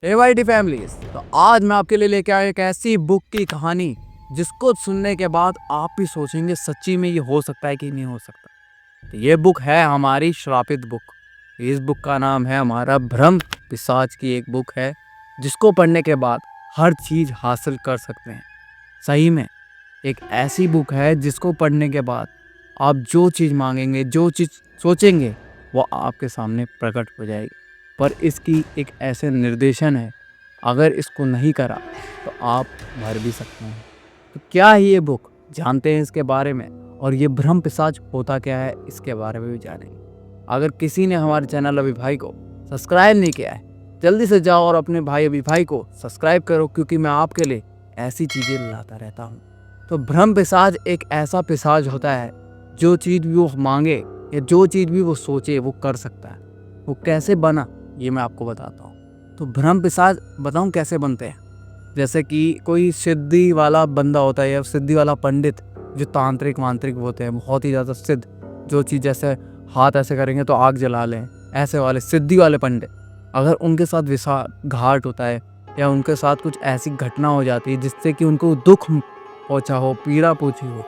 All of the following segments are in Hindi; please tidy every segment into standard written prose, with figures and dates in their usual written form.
एवाईटी फैमिलीज, तो आज मैं आपके लिए लेके आया एक ऐसी बुक की कहानी जिसको सुनने के बाद आप भी सोचेंगे सच्ची में ये हो सकता है कि नहीं हो सकता। तो ये बुक है हमारी श्रापित बुक। इस बुक का नाम है हमारा भ्रम पिशाच की एक बुक है जिसको पढ़ने के बाद हर चीज़ हासिल कर सकते हैं। सही में एक ऐसी बुक है जिसको पढ़ने के बाद आप जो चीज़ मांगेंगे, जो चीज़ सोचेंगे, वो आपके सामने प्रकट हो जाएगी। पर इसकी एक ऐसे निर्देशन है, अगर इसको नहीं करा तो आप मर भी सकते हैं। तो क्या है ये बुक, जानते हैं इसके बारे में, और ये भ्रम पिशाच होता क्या है इसके बारे में भी जानेंगे। अगर किसी ने हमारे चैनल अभी भाई को सब्सक्राइब नहीं किया है, जल्दी से जाओ और अपने भाई अभी भाई को सब्सक्राइब करो, क्योंकि मैं आपके लिए ऐसी चीज़ें लाता रहता हूँ। तो भ्रम पिशाच एक ऐसा पिशाच होता है, जो चीज़ भी वो मांगे या जो चीज़ भी वो सोचे वो कर सकता है। वो कैसे बना ये मैं आपको बताता हूँ। तो भ्रम पिशाच बताऊँ कैसे बनते हैं। जैसे कि कोई सिद्धि वाला बंदा होता है या सिद्धि वाला पंडित, जो तांत्रिक मांत्रिक होते हैं, बहुत ही ज़्यादा सिद्ध, जो चीज़ जैसे हाथ ऐसे करेंगे तो आग जला लें, ऐसे वाले सिद्धि वाले पंडित, अगर उनके साथ विषाघात होता है या उनके साथ कुछ ऐसी घटना हो जाती है जिससे कि उनको दुख पहुँचा हो, पीड़ा पहुँची हो,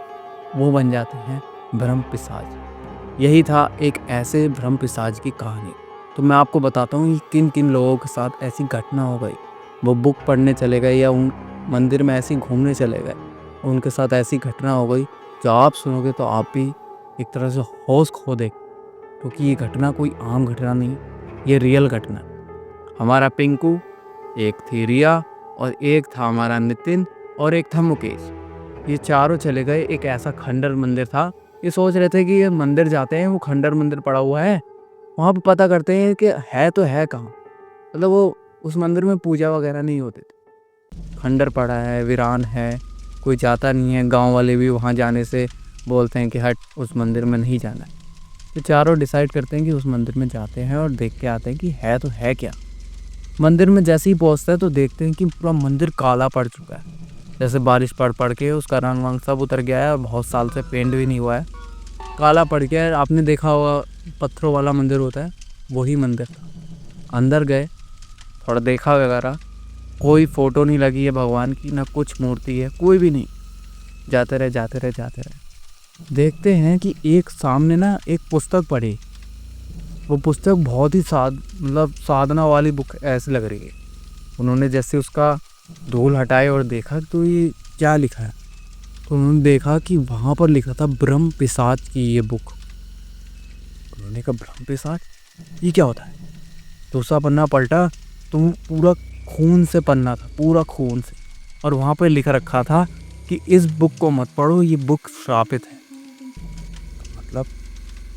वो बन जाते हैं भ्रम पिशाच। यही था एक ऐसे भ्रम पिशाच की कहानी। तो मैं आपको बताता हूँ किन किन लोगों के साथ ऐसी घटना हो गई। वो बुक पढ़ने चले गए या उन मंदिर में ऐसे घूमने चले गए, उनके साथ ऐसी घटना हो गई जो आप सुनोगे तो आप भी एक तरह से होश खो दे, क्योंकि ये घटना कोई आम घटना नहीं, ये रियल घटना। हमारा पिंकू, एक थी रिया, और एक था हमारा नितिन, और एक था मुकेश। ये चारों चले गए एक ऐसा खंडर मंदिर था। ये सोच रहे थे कि ये मंदिर जाते हैं, वो खंडर मंदिर पड़ा हुआ है, वहाँ पे पता करते हैं कि है तो है कहाँ। मतलब वो उस मंदिर में पूजा वगैरह नहीं होती थी, खंडर पड़ा है, वीरान है, कोई जाता नहीं है। गांव वाले भी वहाँ जाने से बोलते हैं कि हट, उस मंदिर में नहीं जाना है। तो चारों डिसाइड करते हैं कि उस मंदिर में जाते हैं और देख के आते हैं कि है तो है क्या। मंदिर में जैसे ही पहुँचते हैं तो देखते हैं कि पूरा मंदिर काला पड़ चुका है, जैसे बारिश पड़ पड़ के उसका रंग वंग सब उतर गया है और बहुत साल से पेंट भी नहीं हुआ है, काला पड़ गया है। आपने देखा होगा पत्थरों वाला मंदिर होता है, वही मंदिर था। अंदर गए, थोड़ा देखा वगैरह, कोई फ़ोटो नहीं लगी है भगवान की, ना कुछ मूर्ति है, कोई भी नहीं। जाते रहे जाते रहे जाते रहे, देखते हैं कि एक सामने ना एक पुस्तक पढ़ी। वो पुस्तक बहुत ही मतलब साधना वाली बुक ऐसी लग रही है। उन्होंने जैसे उसका धूल हटाए और देखा तो ये क्या लिखा है, तो उन्होंने देखा कि वहाँ पर लिखा था भ्रम पिशाच की ये बुक। उन्होंने कहा भ्रम पिशाच ये क्या होता है। दूसरा पन्ना पलटा तो पूरा खून से पन्ना था, पूरा खून से, और वहाँ पर लिखा रखा था कि इस बुक को मत पढ़ो, ये बुक श्रापित है। मतलब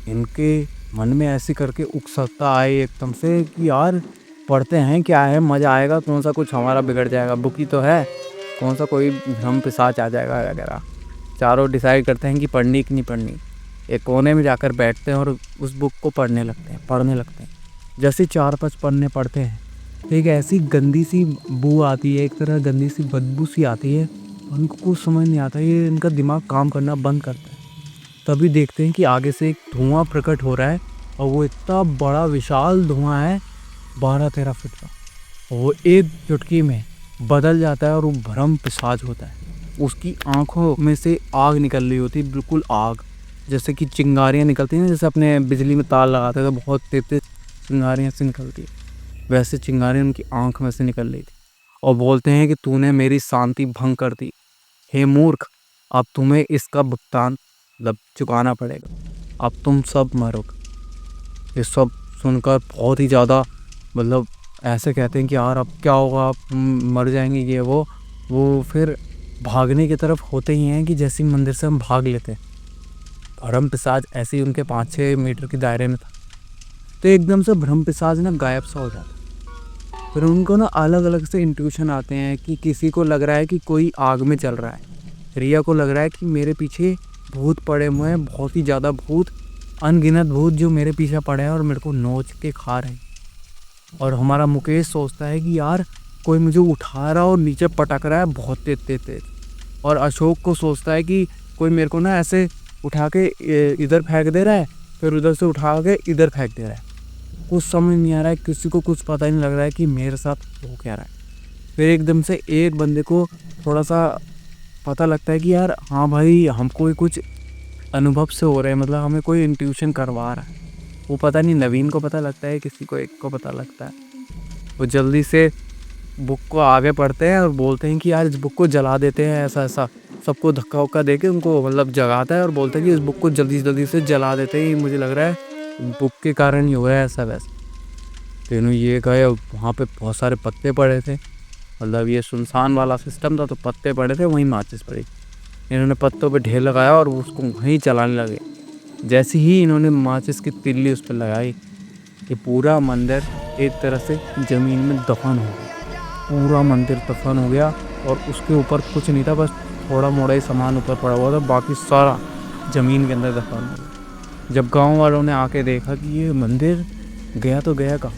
इनके मन में ऐसी करके उत्सुकता आई एकदम से कि यार पढ़ते हैं, क्या है, मज़ा आएगा, कौन सा कुछ हमारा बिगड़ जाएगा, बुक ही तो है, कौन सा कोई भ्रम पिशाच आ जाएगा वगैरह। चारों डिसाइड करते हैं कि पढ़नी कि नहीं पढ़नी। एक कोने में जाकर बैठते हैं और उस बुक को पढ़ने लगते हैं। जैसे 4-5 पन्ने पढ़ते हैं तो एक ऐसी गंदी सी बू आती है, एक तरह गंदी सी बदबू सी आती है, उनको कुछ समझ नहीं आता, ये इनका दिमाग काम करना बंद करता है। तभी देखते हैं कि आगे से एक धुआं प्रकट हो रहा है, और वो इतना बड़ा विशाल धुआं है, 12-13 फीट का। वो एक चुटकी में बदल जाता है और वो भ्रम पिशाच होता है। उसकी आंखों में से आग निकल रही होती है, बिल्कुल आग, जैसे कि चिंगारियाँ निकलती हैं, जैसे अपने बिजली में तार लगाते हैं तो बहुत तेज चिंगारियाँ से निकलती है, वैसे चिंगारियाँ उनकी आंख में से निकल रही थी। और बोलते हैं कि तूने मेरी शांति भंग कर दी, हे मूर्ख, अब तुम्हें इसका भुगतान चुकाना पड़ेगा, अब तुम सब मरोगे। ये सब सुनकर बहुत ही ज़्यादा ऐसे कहते हैं कि यार अब क्या होगा, आप मर जाएंगे, ये वो फिर भागने की तरफ होते ही हैं कि जैसे ही मंदिर से हम भाग लेते हैं। भ्रम पिशाच ऐसे ही उनके 5-6 मीटर के दायरे में था, तो एकदम से भ्रम पिशाच ना गायब सा हो जाता। फिर उनको ना अलग अलग से इंट्यूशन आते हैं कि किसी को लग रहा है कि कोई आग में चल रहा है, रिया को लग रहा है कि मेरे पीछे भूत पड़े हुए हैं, बहुत ही ज़्यादा भूत, अनगिनत भूत जो मेरे पीछे पड़े हैं और मेरे को नोच के खा रहे हैं। और हमारा मुकेश सोचता है कि यार कोई मुझे उठा रहा और नीचे पटक रहा है बहुत तेज। और अशोक को सोचता है कि कोई मेरे को ना ऐसे उठा के इधर फेंक दे रहा है, फिर उधर से उठा के इधर फेंक दे रहा है। कुछ समझ नहीं आ रहा है, किसी को कुछ पता नहीं लग रहा है कि मेरे साथ हो क्या रहा है। फिर एकदम से एक बंदे को थोड़ा सा पता लगता है कि यार हाँ भाई, हमको कुछ अनुभव से हो रहा है, मतलब हमें कोई इंट्यूशन करवा रहा है। वो पता नहीं नवीन को पता लगता है, किसी को एक को पता लगता है। वो जल्दी से बुक को आगे पढ़ते हैं और बोलते हैं कि यार इस बुक को जला देते हैं, ऐसा ऐसा सबको धक्का वक्का दे के उनको मतलब जगाता है और बोलता है कि इस बुक को जल्दी जल्दी से जला देते हैं, मुझे लग रहा है बुक के कारण ही हो रहा है ऐसा वैसा। तीनों ये गए, वहाँ पे बहुत सारे पत्ते पड़े थे, मतलब ये सुनसान वाला सिस्टम था, तो पत्ते पड़े थे, वहीं माचिस पड़ी। इन्होंने पत्तों पे ढेर लगाया और उसको वहीं चलाने लगे। जैसे ही इन्होंने माचिस की तिल्ली उस पर लगाई, ये पूरा मंदिर एक तरह से ज़मीन में दफन हो गया। पूरा मंदिर दफन हो गया और उसके ऊपर कुछ नहीं था, बस थोड़ा मोड़ा ही सामान ऊपर पड़ा हुआ था, बाकी सारा ज़मीन के अंदर दफन हो गया। जब गांव वालों ने आके देखा कि ये मंदिर गया तो गया कहाँ,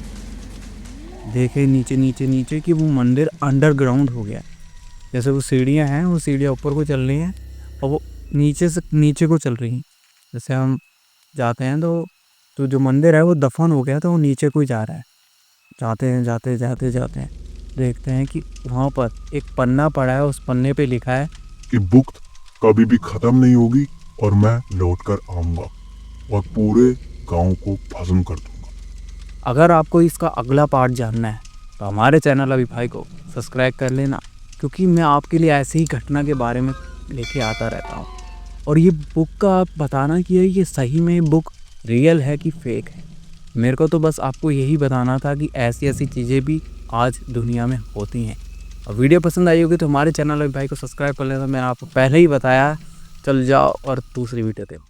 देखे नीचे नीचे नीचे कि वो मंदिर अंडरग्राउंड हो गया। जैसे वो सीढ़ियाँ हैं, वो सीढ़ियाँ ऊपर को चल रही हैं और वो नीचे से नीचे को चल रही हैं। जैसे हम जाते हैं तो जो मंदिर है वो दफन हो गया, तो वो नीचे को ही जा रहा है। जाते हैं जाते जाते जाते हैं, देखते हैं कि वहाँ पर एक पन्ना पड़ा है, उस पन्ने पे लिखा है कि बुक कभी भी खत्म नहीं होगी और मैं लौट कर आऊंगा और पूरे गांव को भस्म कर दूंगा। अगर आपको इसका अगला पार्ट जानना है तो हमारे चैनल अभी भाई को सब्सक्राइब कर लेना, क्योंकि मैं आपके लिए ऐसे ही घटना के बारे में लेके आता रहता हूँ। और ये बुक का आप बताना कि ये सही में बुक रियल है कि फेक है। मेरे को तो बस आपको यही बताना था कि ऐसी ऐसी चीज़ें भी आज दुनिया में होती हैं। और वीडियो पसंद आई होगी तो हमारे चैनल अभी भाई को सब्सक्राइब कर लेना, मैंने आपको पहले ही बताया। चल जाओ और दूसरी वीडियो देखो।